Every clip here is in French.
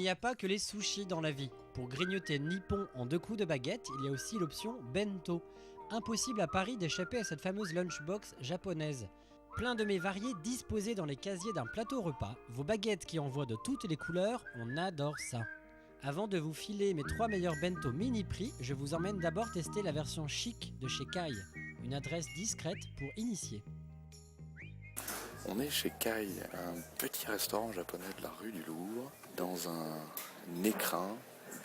n'y a pas que les sushis dans la vie. Pour grignoter nippon en 2 coups de baguette, il y a aussi l'option bento. Impossible à Paris d'échapper à cette fameuse lunchbox japonaise. Plein de mets variés disposés dans les casiers d'un plateau repas, vos baguettes qui envoient de toutes les couleurs, on adore ça. Avant de vous filer mes 3 meilleurs bento mini prix, je vous emmène d'abord tester la version chic de chez Kai, une adresse discrète pour initiés. On est chez Kai, un petit restaurant japonais de la rue du Louvre, dans un écrin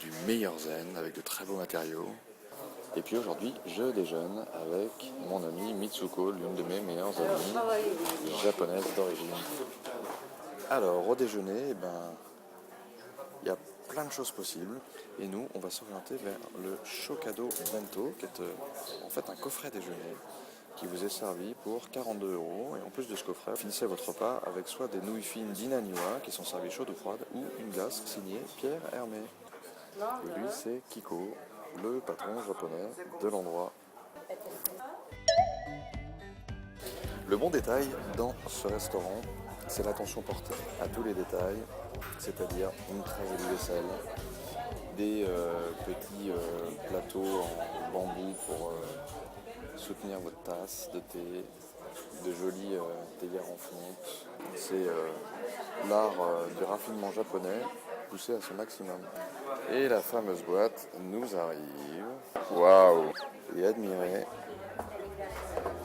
du meilleur zen avec de très beaux matériaux. Et puis aujourd'hui, je déjeune avec mon amie Mitsuko, l'une de mes meilleures amies japonaises d'origine. Alors, au déjeuner, il y a plein de choses possibles. Et nous, on va s'orienter vers le Shokado Bento, qui est en fait un coffret déjeuner qui vous est servi pour 42 €. Et en plus de ce coffret, finissez votre repas avec soit des nouilles fines d'Inaniwa qui sont servies chaudes ou froides, ou une glace signée Pierre Hermé. Et lui, c'est Kiko, le patron japonais de l'endroit. Le bon détail dans ce restaurant, c'est l'attention portée à tous les détails, c'est-à-dire une très jolie vaisselle, des petits plateaux en bambou pour soutenir votre tasse de thé, de jolies théières en fonte. C'est l'art du raffinement japonais poussé à son maximum. Et la fameuse boîte nous arrive. Waouh! Et admirez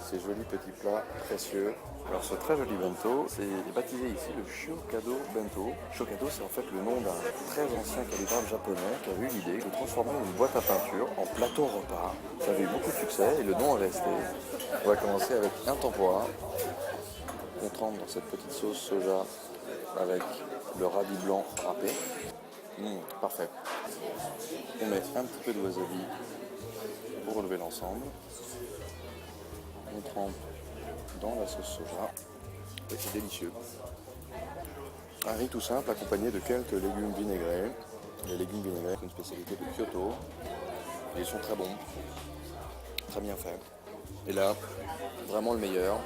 ces jolis petits plats précieux. Alors ce très joli bento, c'est baptisé ici le Shokado Bento. Shokado, c'est en fait le nom d'un très ancien calligraphe japonais qui a eu l'idée de transformer une boîte à peinture en plateau repas. Ça avait eu beaucoup de succès et le nom est resté. On va commencer avec un tempura qu'on trempe dans cette petite sauce soja avec le radis blanc râpé. Parfait. On met un petit peu de wasabi pour relever l'ensemble. On trempe dans la sauce soja et c'est délicieux. Un riz tout simple accompagné de quelques légumes vinaigrés. Les légumes vinaigrés, c'est une spécialité de Kyoto. Ils sont très bons, très bien faits. Et là, vraiment le meilleur,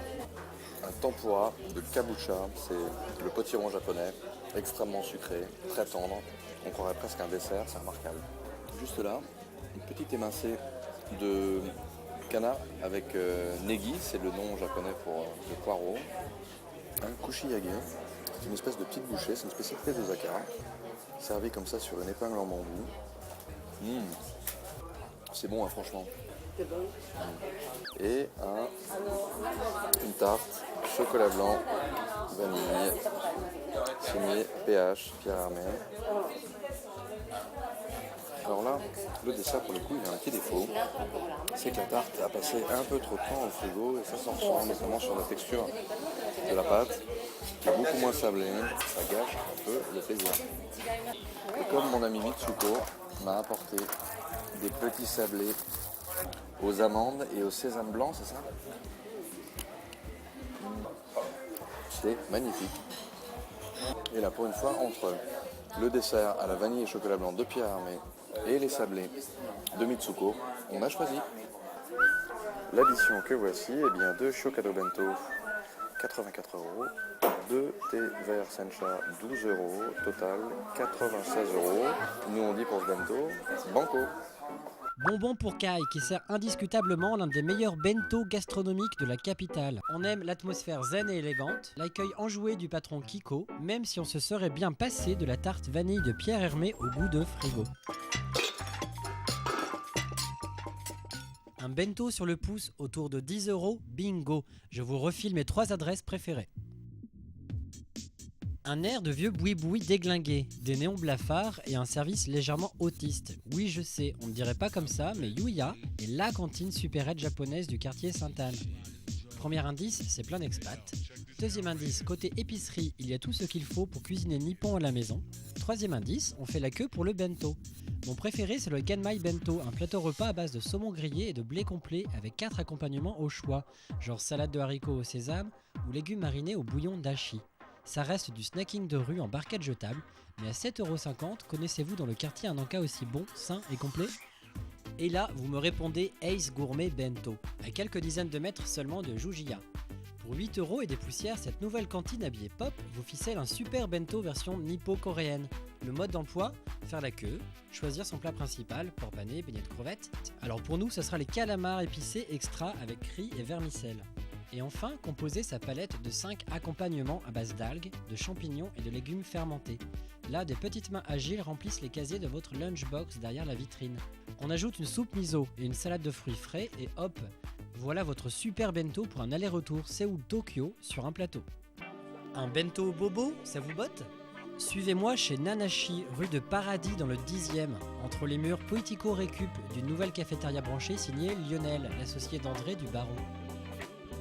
un tempura de kabocha, c'est le potiron japonais, extrêmement sucré, très tendre. On croirait presque un dessert, c'est remarquable. Juste là, une petite émincée de canard avec negi, c'est le nom japonais pour le poireau. Un kushiyage, c'est une espèce de petite bouchée, c'est une spécialité d'Osaka, servi comme ça sur une épingle en bambou. C'est bon, hein, franchement. C'est bon. Et une tarte chocolat blanc, vanille, signée PH, Pierre Hermé. Alors là, le dessert pour le coup, il y a un petit défaut, c'est que la tarte a passé un peu trop de temps au frigo et ça s'en ressent notamment sur la texture de la pâte, qui est beaucoup moins sablée, ça gâche un peu le plaisir. Et comme mon ami Mitsuko m'a apporté des petits sablés aux amandes et au sésame blanc, c'est ça? C'est magnifique. Et là, pour une fois, entre le dessert à la vanille et chocolat blanc de Pierre Hermé et les sablés de Mitsuko, on a choisi. L'addition que voici, bien 2 Shokado Bento, 84 €, 2 thé vert sencha, 12 €, total 96 €. Nous on dit pour ce bento, banco. Bonbon pour Kai, qui sert indiscutablement l'un des meilleurs bento gastronomiques de la capitale. On aime l'atmosphère zen et élégante, l'accueil enjoué du patron Kiko, même si on se serait bien passé de la tarte vanille de Pierre Hermé au goût de frigo. Un bento sur le pouce autour de 10 €, bingo. Je vous refile mes 3 adresses préférées. Un air de vieux boui-boui déglingué, des néons blafards et un service légèrement autiste. Oui, je sais, on ne dirait pas comme ça, mais Yuya est la cantine supérette japonaise du quartier Sainte-Anne. Premier indice, c'est plein d'expats. Deuxième indice, côté épicerie, il y a tout ce qu'il faut pour cuisiner nippon à la maison. Troisième indice, on fait la queue pour le bento. Mon préféré, c'est le Genmai Bento, un plateau repas à base de saumon grillé et de blé complet avec 4 accompagnements au choix, genre salade de haricots au sésame ou légumes marinés au bouillon d'ashi. Ça reste du snacking de rue en barquette jetable, mais à 7,50 €, connaissez-vous dans le quartier un encas aussi bon, sain et complet ? Et là, vous me répondez Ace Gourmet Bento, à quelques dizaines de mètres seulement de Jujiya. Pour 8 € et des poussières, cette nouvelle cantine habillée pop vous ficelle un super bento version nippo-coréenne. Le mode d'emploi, faire la queue, choisir son plat principal, porc pané, beignets de crevettes. Alors pour nous, ce sera les calamars épicés extra avec riz et vermicelle. Et enfin, composer sa palette de 5 accompagnements à base d'algues, de champignons et de légumes fermentés. Là, des petites mains agiles remplissent les casiers de votre lunchbox derrière la vitrine. On ajoute une soupe miso et une salade de fruits frais et hop, voilà votre super bento pour un aller-retour Séoul-Tokyo sur un plateau. Un bento bobo, ça vous botte ? Suivez-moi chez Nanashi, rue de Paradis dans le 10e, entre les murs Poetico Récup d'une nouvelle cafétéria branchée signée Lionel, l'associé d'André du Baron.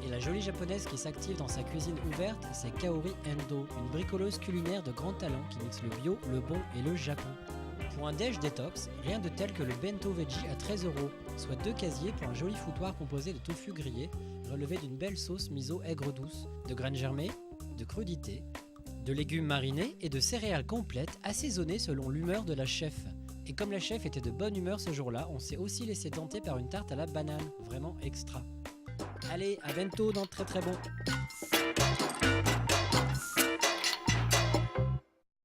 Et la jolie japonaise qui s'active dans sa cuisine ouverte, c'est Kaori Endo, une bricoleuse culinaire de grand talent qui mixe le bio, le bon et le Japon. Pour un déj détox, rien de tel que le bento veggie à 13 €, soit 2 casiers pour un joli foutoir composé de tofu grillé, relevé d'une belle sauce miso aigre douce, de graines germées, de crudités, de légumes marinés et de céréales complètes assaisonnées selon l'humeur de la chef. Et comme la chef était de bonne humeur ce jour-là, on s'est aussi laissé tenter par une tarte à la banane, vraiment extra. Allez, à bento dans Très Très Bon.